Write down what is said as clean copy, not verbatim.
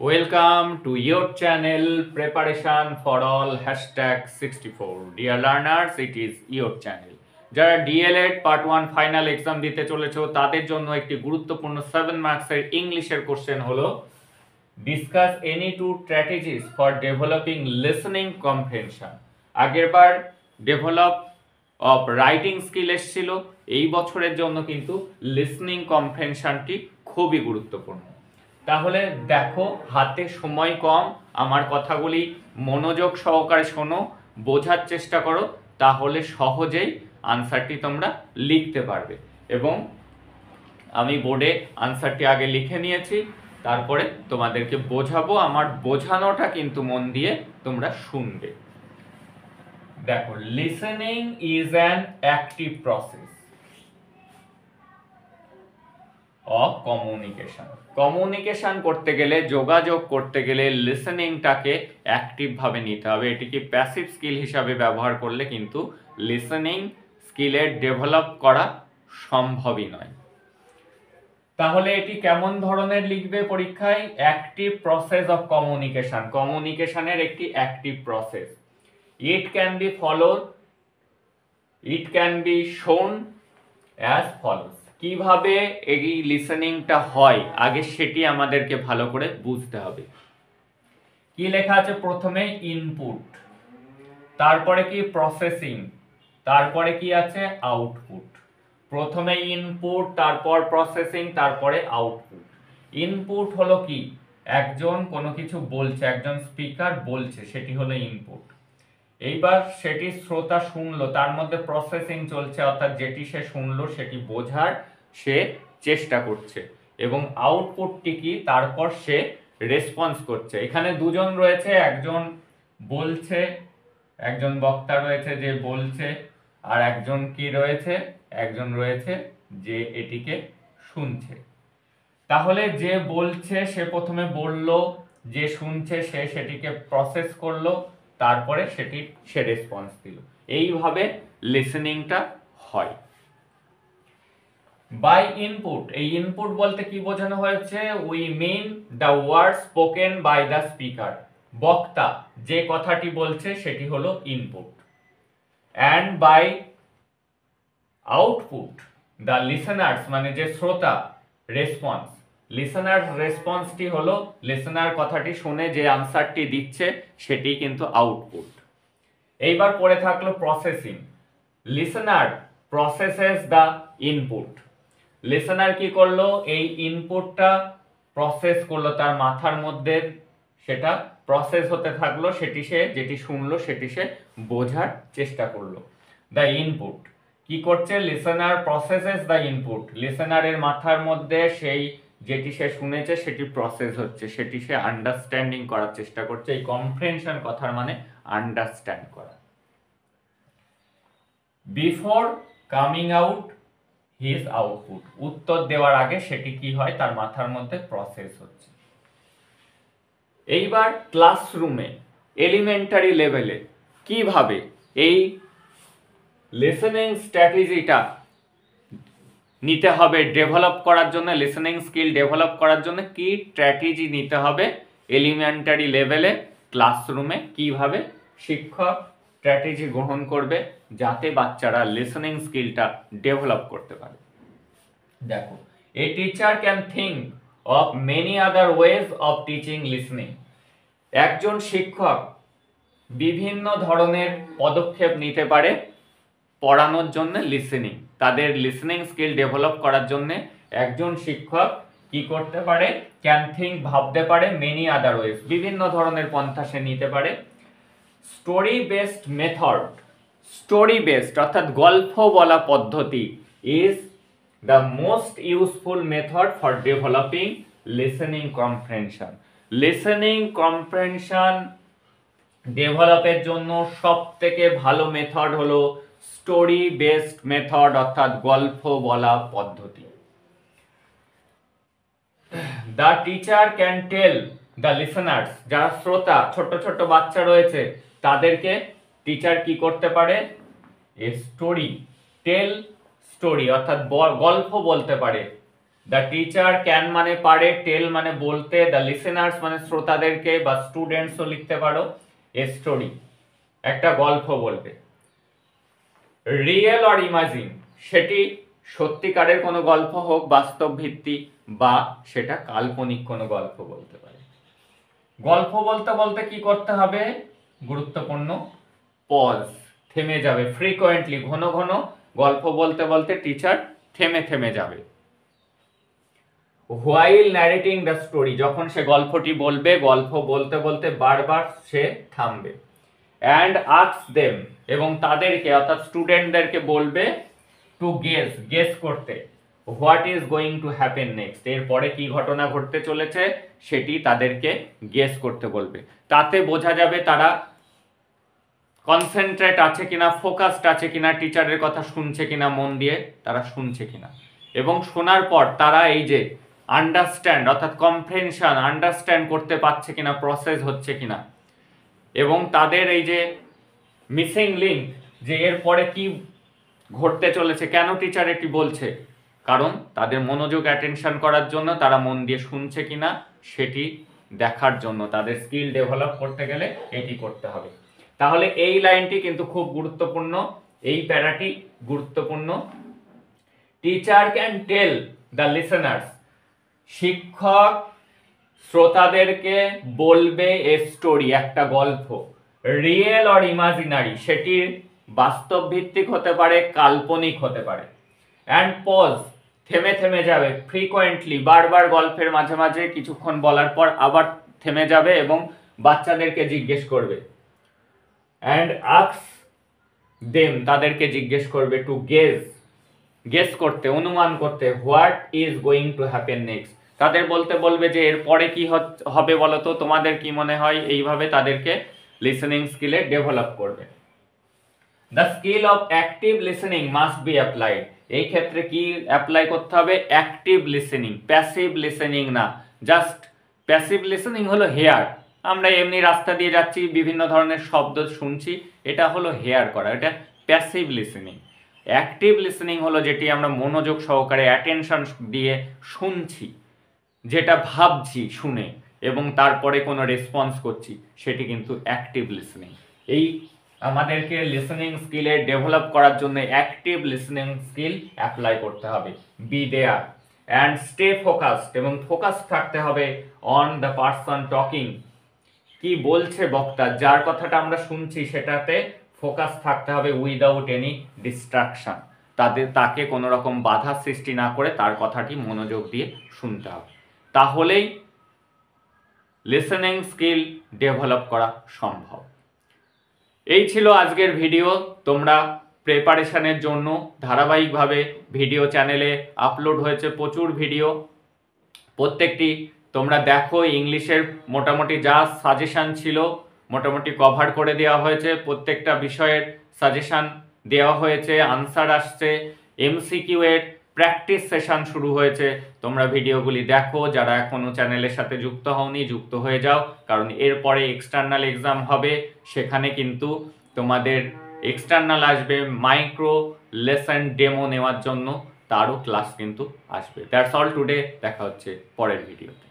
Welcome to your channel Preparation for All #64. Dear learners, it is your channel. যারা DLED part 1 final exam দিতে চলেছো তাদের জন্য একটি গুরুত্বপূর্ণ 7 মার্কসের ইংলিশের কোশ্চেন হলো discuss any two strategies for developing listening comprehension. আগেরবার ডেভেলপ অফ রাইটিং স্কিল এসেছিল, এই বছরের জন্য কিন্তু লিসেনিং কম্প্রিহেনশনটি খুবই গুরুত্বপূর্ণ। তাহলে দেখো, হাতে সময় কম, আমার কথাগুলি মনোযোগ সহকারে শোনো, বোঝার চেষ্টা করো, তাহলে সহজেই আনসারটি তোমরা লিখতে পারবে। এবং আমি বোর্ডে আনসারটি আগে লিখে নিয়েছি, তারপরে তোমাদেরকে বোঝাবো। আমার বোঝানোটা কিন্তু মন দিয়ে তোমরা শুনবে। দেখো, listening is an active process of communication করতে গেলে, যোগাযোগ করতে গেলে লিসেনিংটাকে অ্যাক্টিভভাবে নিতে হবে। এটিকে প্যাসিভ স্কিল হিসাবে ব্যবহার করলে কিন্তু লিসেনিং স্কিলের ডেভেলপ করা সম্ভবই নয়। তাহলে এটি কেমন ধরনের লিখবে পরীক্ষায়? অ্যাক্টিভ প্রসেস অফ কমিউনিকেশনের একটি active process. It can be শোন অ্যাজ ফলোস। কিভাবে এই লিসেনিংটা হয় আগে সেটি আমাদেরকে ভালো করে বুঝতে হবে। কি লেখা আছে? প্রথমে ইনপুট, তারপরে কি প্রসেসিং, তারপরে কি আছে আউটপুট। প্রথমে ইনপুট, তারপর প্রসেসিং, তারপরে আউটপুট। ইনপুট হলো কি? একজন কোনো কিছু বলছে, একজন স্পিকার বলছে, সেটি হলো ইনপুট। এইবার সেটি শ্রোতা শুনলো, তার মধ্যে প্রসেসিং চলছে, অর্থাৎ যেটি সে শুনলো সেটি বোঝার সে চেষ্টা করছে। এবং আউটপুটটি কি? তারপর সে রেসপন্স করছে। এখানে দুজন রয়েছে, একজন বলছে, একজন বক্তা রয়েছে যে বলছে, আর একজন কি রয়েছে? একজন রয়েছে যে এটিকে শুনছে। তাহলে যে বলছে সে প্রথমে বলল, যে শুনছে সে সেটিকে প্রসেস করলো, তারপরে সে রেসপন্স দিল। এইভাবে লিসেনিংটা হয়। বাই ইনপুট, এই ইনপুট বলতে কি বোঝানো হয়েছে? We mean the word spoken by the speaker. বক্তা যে কথাটি বলছে সেটি হলো input. And by output the listeners, মানে যে শ্রোতা, রেসপন্স। লিসেনার রেসপন্সটি হলো লিসেনার কথাটি শুনে যে আনসারটি দিচ্ছে সেটি কিন্তু আউটপুট। এইবার পড়ে থাকলো processing. Listener processes the input. Listener কি করলো? এই ইনপুটটা প্রসেস করলো, তার মাথার মধ্যে সেটা প্রসেস হতে থাকলো, যেটি শুনলো সেটি সে বোঝার চেষ্টা করলো। দ্য ইনপুট কি করছে? Listener processes the input. লিসেনারের মাথার মধ্যে সেই যেটি সে শুনেছে সেটি প্রসেস হচ্ছে, সেটি সে আন্ডারস্ট্যান্ডিং করার চেষ্টা করছে। এই কম্প্রিহেনশন কথার মানে আন্ডারস্ট্যান্ড করা। Before coming out his output, উত্তর দেওয়ার আগে সেটি কি হয়? তার মাথার মধ্যে প্রসেস হচ্ছে। এইবার ক্লাসরুমে, এলিমেন্টারি লেভেলে কিভাবে এই লিসেনিং স্ট্র্যাটেজিটা নিতে হবে ডেভেলপ করার জন্য, লিসেনিং স্কিল ডেভেলপ করার জন্য কি স্ট্র্যাটেজি নিতে হবে এলিমেন্টারি লেভেলে, ক্লাসরুমে কিভাবে শিক্ষক স্ট্র্যাটেজি গ্রহণ করবে যাতে বাচ্চারা লিসেনিং স্কিলটা ডেভেলপ করতে পারে। দেখো, a teacher can think of many other ways of teaching listening. একজন শিক্ষক বিভিন্ন ধরনের পদক্ষেপ নিতে পারে পড়ানোর জন্য লিসেনিং। তাদের লিসেনিং স্কিল ডেভেলপ করার জন্য একজন শিক্ষক কি করতে পারে? ক্যান থিঙ্ক, ভাবতে পারে, মেনি আদার ওয়েজ, বিভিন্ন ধরনের পন্থা সে নিতে পারে। Story based method, story based অর্থাৎ গল্প বলা পদ্ধতি is the most useful method for developing listening comprehension. Listening comprehension ডেভেলপের জন্য সব থেকে ভালো মেথড হলো স্টোরি বেসড মেথড, অর্থাৎ গল্প বলা পদ্ধতি। The teacher can tell the listeners, যারা শ্রোতা, ছোট ছোট বাচ্চা রয়েছে, তাদেরকে টিচার কি করতে পারে? এ স্টোরি, টেল স্টোরি অর্থাৎ গল্প বলতে পারে। দ্য টিচার ক্যান মানে পারে, টেল মানে বলতে, দ্য লিসেনার্স মানে শ্রোতাদেরকে বা স্টুডেন্টসও লিখতে পারো, এ স্টোরি একটা গল্প বলবে। রিয়েল অর ইমাজিন সেটি সত্যিকারের কোনো গল্প হোক, বাস্তব ভিত্তি, বা সেটা কাল্পনিক কোনো গল্প বলতে পারে। গল্প বলতে বলতে কি করতে হবে? গুরুত্বপূর্ণ পজ, থেমে যাবে ফ্রিকোয়েন্টলি, ঘন ঘন গল্প বলতে বলতে টিচার থেমে থেমে যাবে। হোয়াইল ন্যারেটিং দ্য স্টোরি যখন সে গল্পটি বলবে, গল্প বলতে বলতে বারবার সে থামবে। অ্যান্ড আস্ক দেম এবং তাদেরকে অর্থাৎ স্টুডেন্টদেরকে বলবে টু গেস, গেস করতে, what is going to happen next, এরপরে কি ঘটনা ঘটতে চলেছে সেটি তাদেরকে গেস করতে বলবে। তাতে বোঝা যাবে তারা কনসেন্ট্রেট আছে কিনা, ফোকাসড আছে কিনা, টিচারের কথা শুনছে কিনা, মন দিয়ে তারা শুনছে কিনা। এবং শোনার পর তারা এই যে আন্ডারস্ট্যান্ড অর্থাৎ কম্প্রেনশন, আন্ডারস্ট্যান্ড করতে পারছে কিনা, প্রসেস হচ্ছে কিনা। এবং তাদের এই যে মিসিং লিঙ্ক, যে এরপরে কি ঘটতে চলেছে, কেন টিচার এটি বলছে, কারণ তাদের মনোযোগ অ্যাটেনশন করার জন্য, তারা মন দিয়ে শুনছে কিনা সেটি দেখার জন্য, তাদের স্কিল ডেভেলপ করতে গেলে এটি করতে হবে। তাহলে এই লাইনটি কিন্তু খুব গুরুত্বপূর্ণ, এই প্যারাটি গুরুত্বপূর্ণ। Teacher can tell the listeners, শিক্ষক শ্রোতাদেরকে বলবে এ স্টোরি, একটা গল্প, রিয়েল অর ইমাজিনারি সেটি বাস্তব ভিত্তিক হতে পারে, কাল্পনিক হতে পারে। অ্যান্ড পজ, থেমে থেমে যাবে ফ্রিকোয়েন্টলি, বারবার গল্পের মাঝে মাঝে কিছুক্ষণ বলার পর আবার থেমে যাবে এবং বাচ্চাদেরকে জিজ্ঞেস করবে। অ্যান্ড আস্ক দেম, তাদেরকে জিজ্ঞেস করবে টু গেস, গেস করতে, অনুমান করতে, what is going to happen next, তাদের বলতে বলবে যে এরপরে কি হবে বলো তো, তোমাদের কি মনে হয়, এইভাবে তাদেরকে লিসেনিং স্কিলে ডেভেলপ করবে। The skill of active listening must be applied, এই ক্ষেত্রে কি অ্যাপ্লাই করতে হবে? অ্যাক্টিভ লিসেনিং, প্যাসিভ লিসেনিং না। জাস্ট প্যাসিভ লিসেনিং হলো হেয়ার, আমরা এমনি রাস্তা দিয়ে যাচ্ছি, বিভিন্ন ধরনের শব্দ শুনছি, এটা হলো হেয়ার করা, এটা প্যাসিভ লিসেনিং। অ্যাক্টিভ লিসেনিং হলো যেটি আমরা মনোযোগ সহকারে অ্যাটেনশন দিয়ে শুনছি, যেটা ভাবছি শুনে এবং তারপরে কোনো রেসপন্স করছি, সেটি কিন্তু অ্যাক্টিভ লিসেনিং। এই আমাদেরকে লিসেনিং স্কিলে ডেভেলপ করার জন্য অ্যাক্টিভ লিসেনিং স্কিল অ্যাপ্লাই করতে হবে। Be there and stay focused, এবং ফোকাস থাকতে হবে অন দ্য পারসন টকিং, কি বলছে বক্তা, যার কথাটা আমরা শুনছি সেটাতে ফোকাস থাকতে হবে, উইদাউট এনি ডিস্ট্রাকশন, তাকে কোনো রকম বাধা সৃষ্টি না করে তার কথাটি মনোযোগ দিয়ে শুনতে হবে, তাহলেই লিসেনিং স্কিল ডেভেলপ করা সম্ভব। এই ছিল আজকের ভিডিও। তোমরা প্রিপারেশনের জন্য ধারাবাহিকভাবে ভিডিও চ্যানেলে আপলোড হয়েছে প্রচুর ভিডিও, প্রত্যেকটি তোমরা দেখো। ইংলিশের মোটামুটি যা সাজেশান ছিল মোটামুটি কভার করে দেওয়া হয়েছে, প্রত্যেকটা বিষয়ের সাজেশান দেওয়া হয়েছে, আনসার আসছে, এমসিকিউ এর প্র্যাকটিস সেশন শুরু হয়েছে। তোমরা ভিডিওগুলি দেখো, যারা এখনও চ্যানেলের সাথে যুক্ত হওনি যুক্ত হয়ে যাও, কারণ এরপরে এক্সটার্নাল এক্সাম হবে, সেখানে কিন্তু তোমাদের এক্সটার্নাল আসবে, মাইক্রো লেসন ডেমো নেওয়ার জন্য তারও ক্লাস কিন্তু আসবে। দ্যাটস অল টুডে, দেখা হচ্ছে পরের ভিডিওতে।